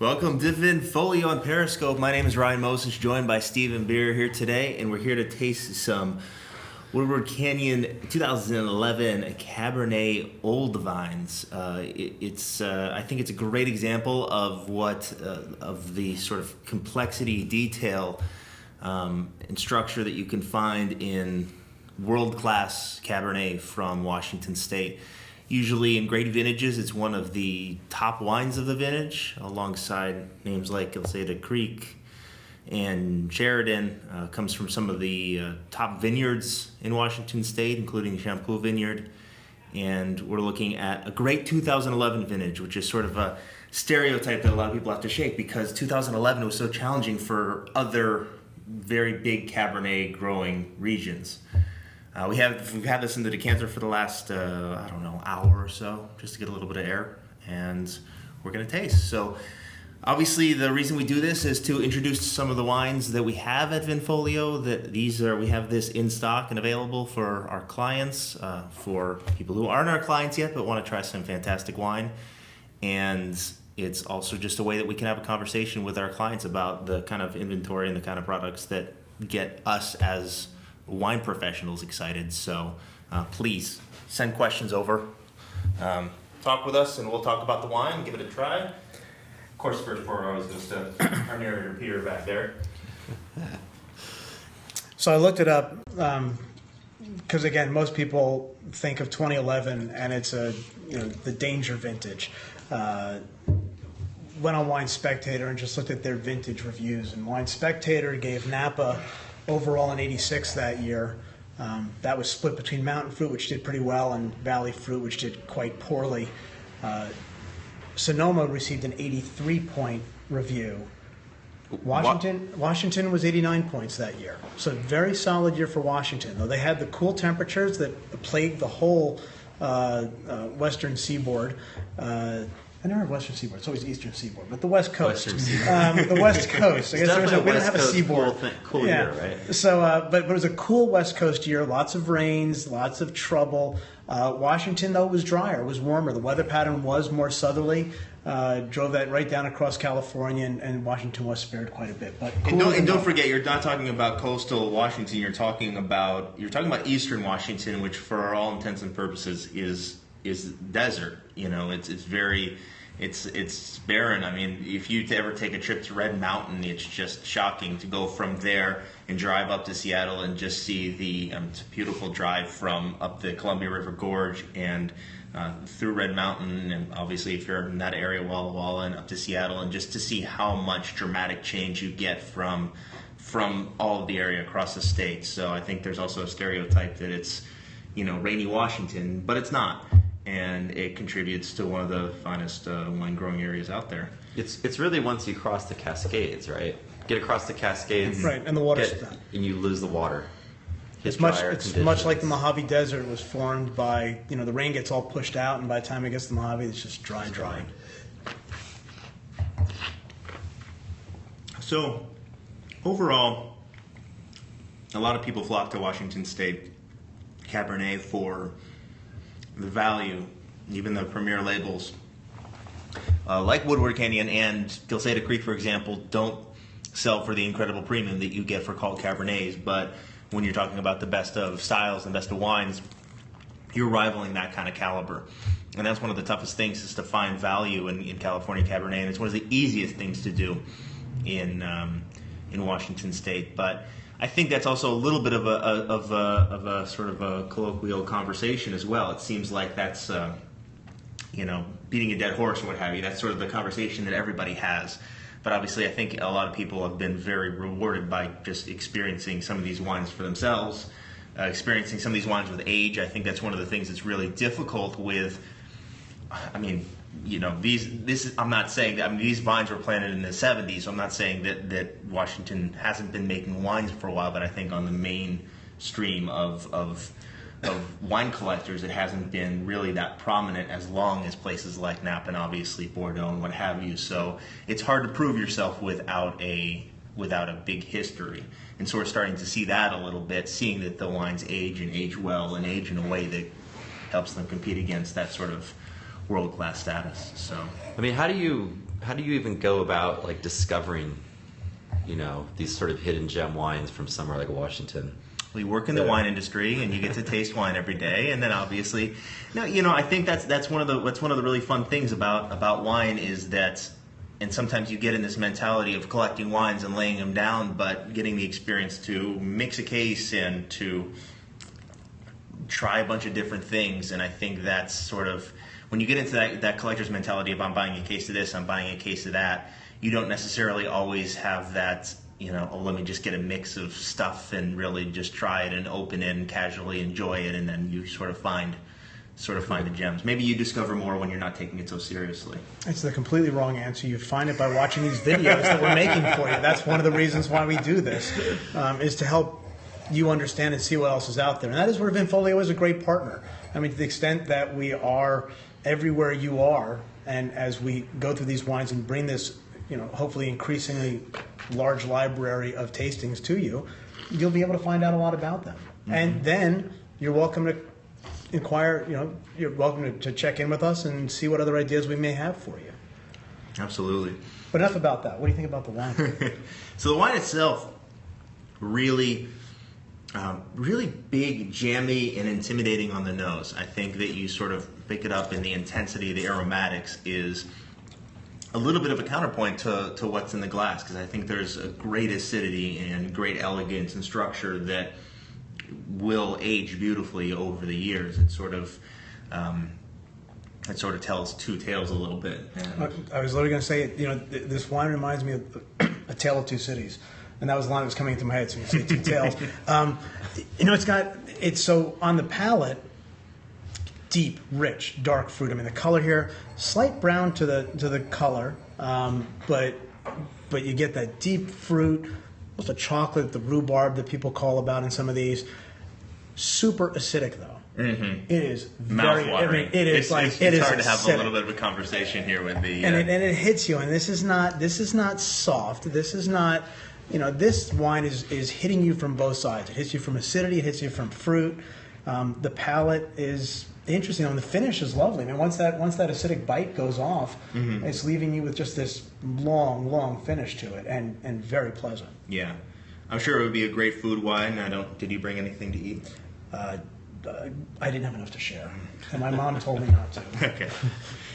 Welcome to Vinfolio on Periscope. My name is Ryan Moses, joined by Stephen Beer here today, and we're here to taste some Woodward Canyon 2011 Cabernet Old Vines. I think it's a great example of of the sort of complexity, detail, and structure that you can find in world-class Cabernet from Washington State. Usually in great vintages, it's one of the top wines of the vintage, alongside names like Gilseda Creek and Sheridan. Comes from some of the top vineyards in Washington State, including Shampoo Vineyard. And we're looking at a great 2011 vintage, which is sort of a stereotype that a lot of people have to shake, because 2011 was so challenging for other very big Cabernet growing regions. We've had this in the decanter for the last, hour or so, just to get a little bit of air, and we're going to taste. So obviously the reason we do this is to introduce some of the wines that we have at Vinfolio. We have this in stock and available for our clients, for people who aren't our clients yet but want to try some fantastic wine. And it's also just a way that we can have a conversation with our clients about the kind of inventory and the kind of products that get us as wine professionals excited. So please send questions over, talk with us, and we'll talk about the wine, give it a try. Of course, first part always goes to our narrator Peter back there. So I looked it up because again, most people think of 2011 and it's the danger vintage. Went on Wine Spectator and just looked at their vintage reviews, and Wine Spectator gave Napa overall an 86 that year. That was split between Mountain Fruit, which did pretty well, and Valley Fruit, which did quite poorly. Sonoma received an 83-point review. Washington was 89 points that year. So very solid year for Washington, though they had the cool temperatures that plagued the whole western seaboard. I never heard Western Seaboard. It's always Eastern Seaboard, but the West Coast. The West Coast. I guess we don't have a seaboard. Cool year, right? So, but it was a cool West Coast year. Lots of rains, lots of trouble. Washington, though, was drier. It was warmer. The weather pattern was more southerly. Drove that right down across California, and Washington was spared quite a bit. But don't forget, you're not talking about coastal Washington. You're talking about Eastern Washington, which, for all intents and purposes, is desert. It's barren. I mean, if you ever take a trip to Red Mountain, it's just shocking to go from there and drive up to Seattle and just see the beautiful drive from up the Columbia River Gorge and through Red Mountain, and obviously if you're in that area, Walla Walla, and up to Seattle, and just to see how much dramatic change you get from all of the area across the state. So I think there's also a stereotype that it's rainy Washington, but it's not. And it contributes to one of the finest wine growing areas out there. It's really once you cross the Cascades, right? Get across the Cascades, right, and the water's and you lose the water. It's much like the Mojave Desert. It was formed by the rain gets all pushed out, and by the time it gets to the Mojave, it's just dry. So overall, a lot of people flock to Washington State Cabernet for the value, even the premier labels like Woodward Canyon and Gilseda Creek, for example, don't sell for the incredible premium that you get for called Cabernets. But when you're talking about the best of styles and best of wines, you're rivaling that kind of caliber. And that's one of the toughest things, is to find value in California Cabernet, and it's one of the easiest things to do in Washington State. But I think that's also a little bit of a sort of a colloquial conversation as well. It seems like that's beating a dead horse or what have you. That's sort of the conversation that everybody has. But obviously, I think a lot of people have been very rewarded by just experiencing some of these wines for themselves, experiencing some of these wines with age. I think that's one of the things that's really difficult with. I mean, I'm not saying that. I mean, these vines were planted in the 70s, so I'm not saying that Washington hasn't been making wines for a while, but I think on the mainstream of wine collectors, it hasn't been really that prominent as long as places like Napa and obviously Bordeaux and what have you. So it's hard to prove yourself without a big history. And so we're starting to see that a little bit, seeing that the wines age and age well and age in a way that helps them compete against that sort of world-class status. So I mean, how do you how do you even go about like discovering, these sort of hidden gem wines from somewhere like Washington? We work in the wine industry, and you get to taste wine every day. And then obviously, I think that's one of the really fun things about wine is that, and sometimes you get in this mentality of collecting wines and laying them down, but getting the experience to mix a case and to try a bunch of different things. And I think that's sort of, when you get into that collector's mentality of I'm buying a case of this, I'm buying a case of that, you don't necessarily always have that, let me just get a mix of stuff and really just try it and open it and casually enjoy it, and then you sort of find the gems. Maybe you discover more when you're not taking it so seriously. It's the completely wrong answer. You find it by watching these videos that we're making for you. That's one of the reasons why we do this, is to help you understand and see what else is out there. And that is where Vinfolio is a great partner. I mean, to the extent that we are everywhere you are, and as we go through these wines and bring this, hopefully increasingly large library of tastings to you, you'll be able to find out a lot about them. Mm-hmm. And then you're welcome to inquire, you're welcome to check in with us and see what other ideas we may have for you. Absolutely. But enough about that. What do you think about the wine? So the wine itself, really big, jammy, and intimidating on the nose. I think that you sort of pick it up in the intensity of the aromatics is a little bit of a counterpoint to what's in the glass, because I think there's a great acidity and great elegance and structure that will age beautifully over the years. It sort of tells two tales a little bit. And I was literally going to say, this wine reminds me of A Tale of Two Cities. And that was the line that was coming into my head, so you say two tales. It's so on the palate, deep, rich, dark fruit. I mean, the color here, slight brown to the color, but you get that deep fruit, almost a chocolate, the rhubarb that people call about in some of these. Super acidic though. Mm-hmm. It is very. Mouth-watering. It is it's hard to have acidic. a little bit of a conversation here with the. And it hits you, and this is not soft. This is not. This wine is hitting you from both sides. It hits you from acidity. It hits you from fruit. The palate is interesting. And the finish is lovely. I mean, once that acidic bite goes off, mm-hmm. It's leaving you with just this long finish to it, and very pleasant. Yeah, I'm sure it would be a great food wine. Did you bring anything to eat? I didn't have enough to share, and my mom told me not to. Okay.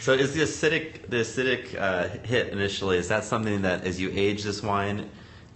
So is the acidic hit initially? Is that something that as you age this wine,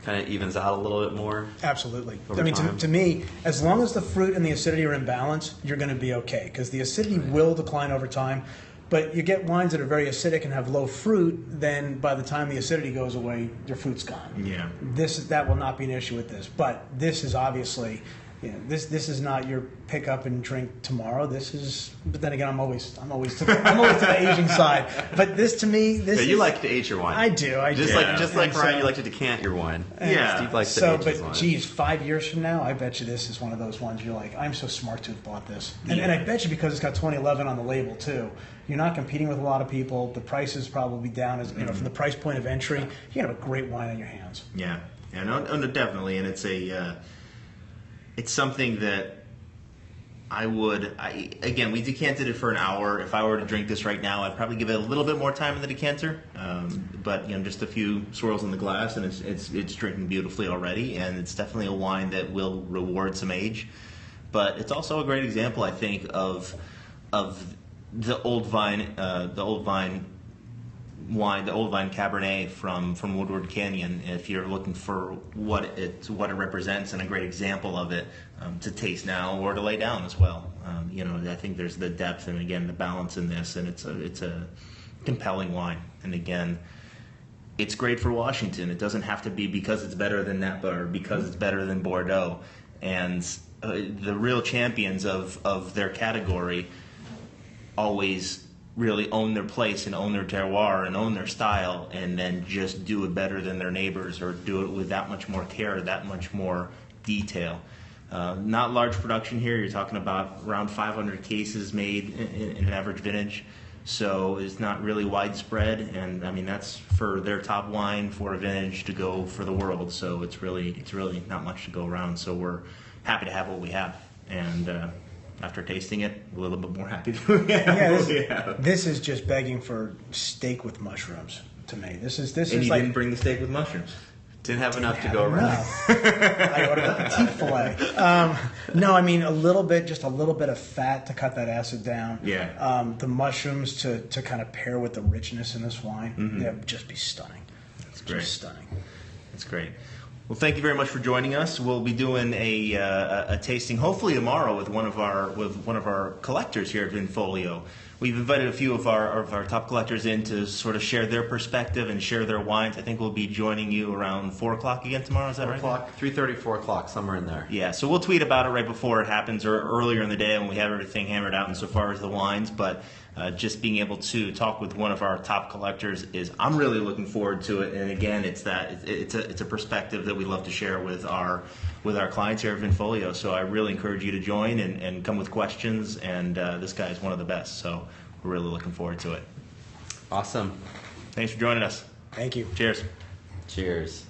kind of evens out a little bit more? Absolutely. I mean, to me, as long as the fruit and the acidity are in balance, you're going to be okay, because the acidity will decline over time. But you get wines that are very acidic and have low fruit, then by the time the acidity goes away, your fruit's gone. Yeah. That will not be an issue with this. But this is obviously, this is not your pick up and drink tomorrow. This is, but then again, I'm always to the aging side. But this to me, you like to age your wine. I do. Just like Ryan, you like to decant your wine. Yeah. Steve likes to age his wine. Geez, 5 years from now, I bet you this is one of those ones you're like, I'm so smart to have bought this. And I bet you because it's got 2011 on the label too, you're not competing with a lot of people. The price is probably down as from the price point of entry. You have a great wine on your hands. Yeah, no, definitely, and it's something that again, we decanted it for an hour. If I were to drink this right now, I'd probably give it a little bit more time in the decanter. But just a few swirls in the glass, and it's drinking beautifully already. And it's definitely a wine that will reward some age. But it's also a great example, I think, of the old vine wine, the old vine Cabernet from Woodward Canyon. If you're looking for what it represents and a great example of it to taste now or to lay down as well, I think there's the depth and again the balance in this, and it's a compelling wine. And again, it's great for Washington. It doesn't have to be because it's better than Napa or because it's better than Bordeaux. And the real champions of their category always really own their place and own their terroir and own their style, and then just do it better than their neighbors or do it with that much more care, that much more detail. Not large production here. You're talking about around 500 cases made in an average vintage, so it's not really widespread. And I mean, that's for their top wine for a vintage to go for the world. So it's really not much to go around. So we're happy to have what we have, and after tasting it, a little bit more happy to have what we have. This is just begging for steak with mushrooms. to me. This And is you like didn't bring the steak with mushrooms. Didn't have enough to have go around. enough. I ordered a petite fillet. No, I mean just a little bit of fat to cut that acid down. Yeah. The mushrooms to kind of pair with the richness in this wine. Yeah, would just be stunning. That's great. Just stunning. That's great. Well, thank you very much for joining us. We'll be doing a tasting hopefully tomorrow with one of our collectors here at Vinfolio. We've invited a few of our top collectors in to sort of share their perspective and share their wines. I think we'll be joining you around 4 o'clock again tomorrow. Is that right? 3:30, 4 o'clock, somewhere in there. Yeah, so we'll tweet about it right before it happens or earlier in the day when we have everything hammered out insofar as the wines. But just being able to talk with one of our top collectors I'm really looking forward to it. And again, it's a perspective that we love to share with our clients here at Vinfolio. So I really encourage you to join and come with questions. And this guy is one of the best. So we're really looking forward to it. Awesome. Thanks for joining us. Thank you. Cheers. Cheers.